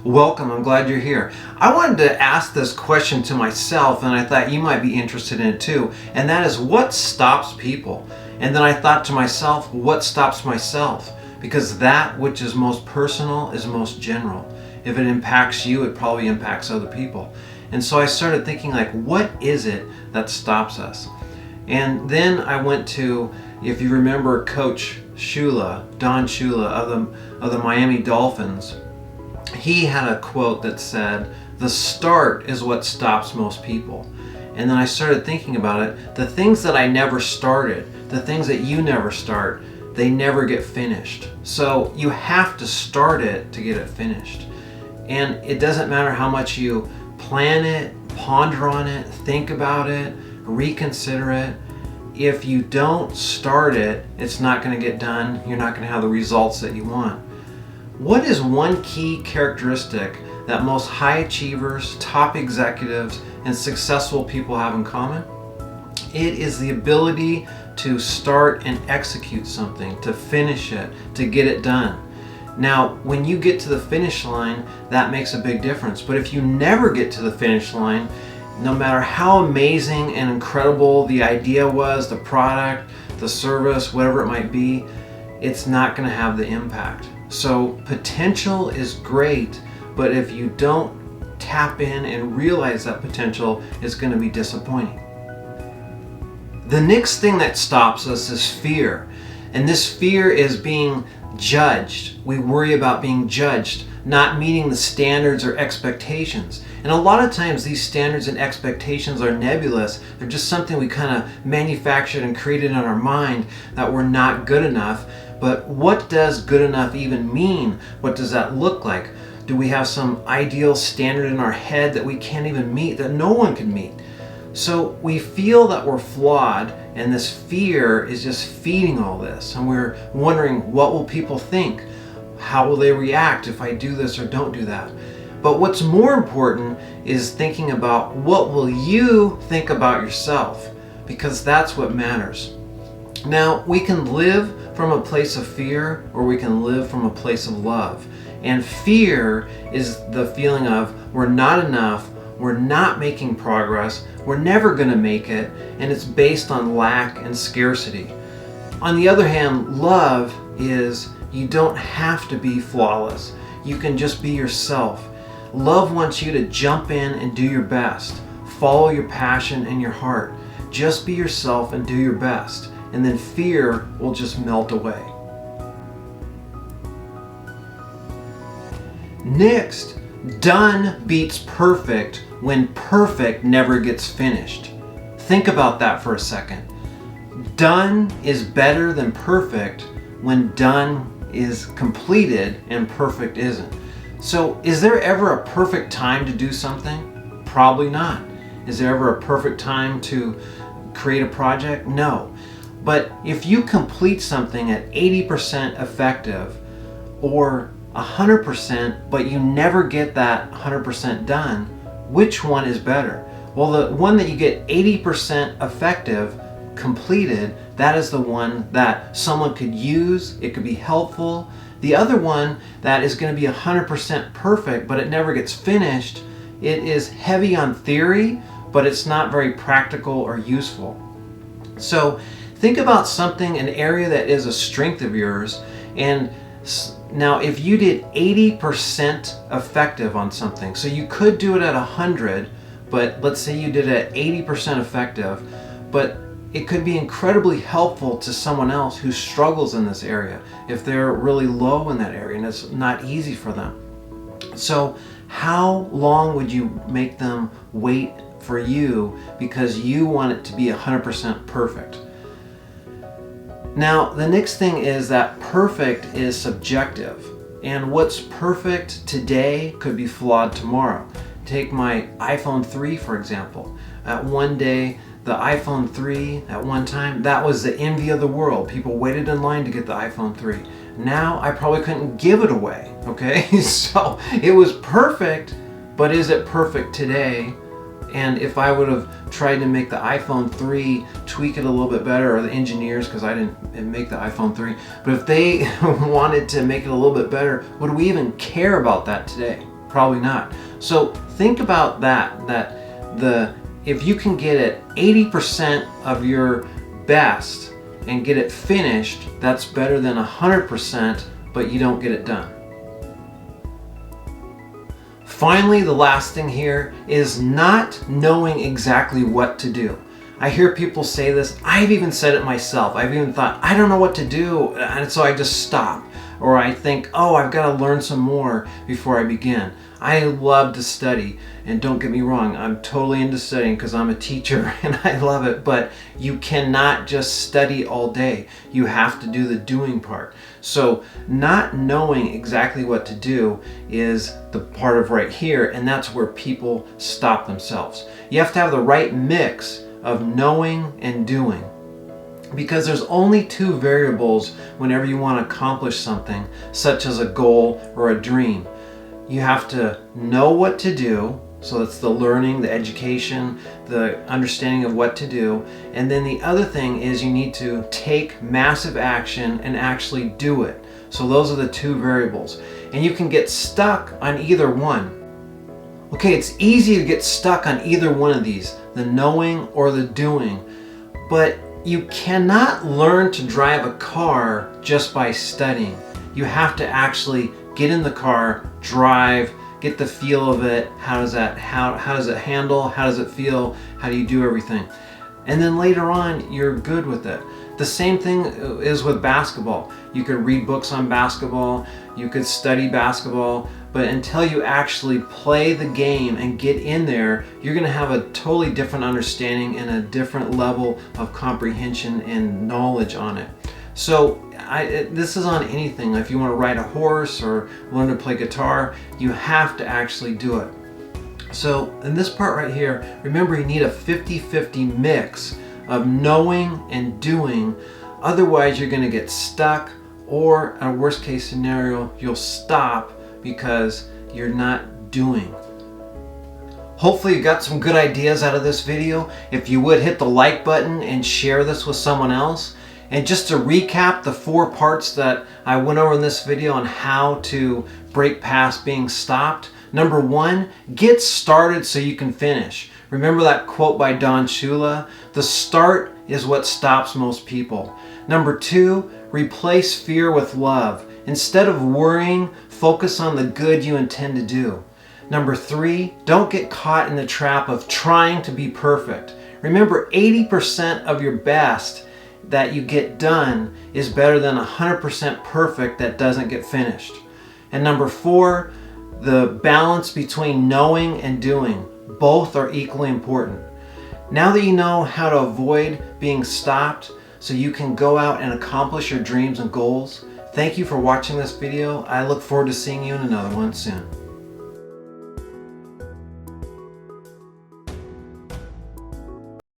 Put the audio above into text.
Welcome, I'm glad you're here. I wanted to ask this question to myself, and I thought you might be interested in it too, and that is, what stops people? And then I thought to myself, what stops myself? Because that which is most personal is most general. If it impacts you, it probably impacts other people. And so I started thinking, like, what is it that stops us? And then I went to, if you remember Coach Shula, Don Shula of the Miami Dolphins, he had a quote that said, "The start is what stops most people." And then I started thinking about it. The things that I never started, the things that you never start, they never get finished. So you have to start it to get it finished. And it doesn't matter how much you plan it, ponder on it, think about it, reconsider it. If you don't start it, it's not going to get done. You're not going to have the results that you want. What is one key characteristic that most high achievers, top executives, and successful people have in common? It is the ability to start and execute something, to finish it, to get it done. Now, when you get to the finish line, that makes a big difference. But if you never get to the finish line, no matter how amazing and incredible the idea was, the product, the service, whatever it might be, it's not going to have the impact. So potential is great, but if you don't tap in and realize that potential, it's going to be disappointing. The next thing that stops us is fear. And this fear is being judged. We worry about being judged, not meeting the standards or expectations. And a lot of times these standards and expectations are nebulous. They're just something we kind of manufactured and created in our mind that we're not good enough. But what does good enough even mean? What does that look like? Do we have some ideal standard in our head that we can't even meet, that no one can meet? So we feel that we're flawed, and this fear is just feeding all this. And we're wondering, what will people think? How will they react if I do this or don't do that? But what's more important is thinking about, what will you think about yourself? Because that's what matters. Now, we can live from a place of fear, or we can live from a place of love. And fear is the feeling of, we're not enough, we're not making progress, we're never going to make it, and it's based on lack and scarcity. On the other hand, love is, you don't have to be flawless. You can just be yourself. Love wants you to jump in and do your best. Follow your passion and your heart. Just be yourself and do your best. And then fear will just melt away. Next, done beats perfect when perfect never gets finished. Think about that for a second. Done is better than perfect when done is completed and perfect isn't. So is there ever a perfect time to do something? Probably not. Is there ever a perfect time to create a project? No. But if you complete something at 80% effective, or 100%, but you never get that 100% done, which one is better? Well, the one that you get 80% effective, completed, that is the one that someone could use, it could be helpful. The other one that is going to be 100% perfect, but it never gets finished, it is heavy on theory, but it's not very practical or useful. So think about something, an area that is a strength of yours, and now if you did 80% effective on something, so you could do it at 100, but let's say you did it at 80% effective, but it could be incredibly helpful to someone else who struggles in this area if they're really low in that area and it's not easy for them. So how long would you make them wait for you because you want it to be 100% perfect? Now, the next thing is that perfect is subjective, and what's perfect today could be flawed tomorrow. Take my iPhone 3 for example. At one day, the iPhone 3 at one time, that was the envy of the world. People waited in line to get the iPhone 3. Now I probably couldn't give it away, okay? So it was perfect, but is it perfect today? And if I would have tried to make the iPhone 3 tweak it a little bit better, or the engineers, because I didn't make the iPhone 3, but if they wanted to make it a little bit better, would we even care about that today? Probably not. So think about that, if you can get it 80% of your best and get it finished, that's better than 100%, but you don't get it done. Finally, the last thing here is not knowing exactly what to do. I hear people say this. I've even said it myself. I've even thought, I don't know what to do, and so I just stop. Or I think, oh, I've got to learn some more before I begin. I love to study, and don't get me wrong, I'm totally into studying because I'm a teacher and I love it, but you cannot just study all day. You have to do the doing part. So not knowing exactly what to do is the part of right here, and that's where people stop themselves. You have to have the right mix of knowing and doing, because there's only two variables whenever you want to accomplish something, such as a goal or a dream. You have to know what to do, so that's the learning, the education, the understanding of what to do, and then the other thing is you need to take massive action and actually do it. So those are the two variables, and you can get stuck on either one. Okay, it's easy to get stuck on either one of these, the knowing or the doing, but you cannot learn to drive a car just by studying. You have to actually get in the car, drive, get the feel of it. How does it handle? How does it feel? How do you do everything? And then later on, you're good with it. The same thing is with basketball. You could read books on basketball, you could study basketball, but until you actually play the game and get in there, you're going to have a totally different understanding and a different level of comprehension and knowledge on it. So this is on anything. If you want to ride a horse or learn to play guitar, you have to actually do it. So in this part right here, remember you need a 50-50 mix of knowing and doing. Otherwise you're going to get stuck, or in a worst case scenario, you'll stop because you're not doing. Hopefully you got some good ideas out of this video. If you would, hit the like button and share this with someone else. And just to recap the 4 parts that I went over in this video on how to break past being stopped. Number 1, get started so you can finish. Remember that quote by Don Shula? The start is what stops most people. Number 2, replace fear with love. Instead of worrying, focus on the good you intend to do. Number 3, don't get caught in the trap of trying to be perfect. Remember, 80% of your best that you get done is better than 100% perfect that doesn't get finished. And number 4, the balance between knowing and doing. Both are equally important. Now that you know how to avoid being stopped so you can go out and accomplish your dreams and goals, thank you for watching this video. I look forward to seeing you in another one soon.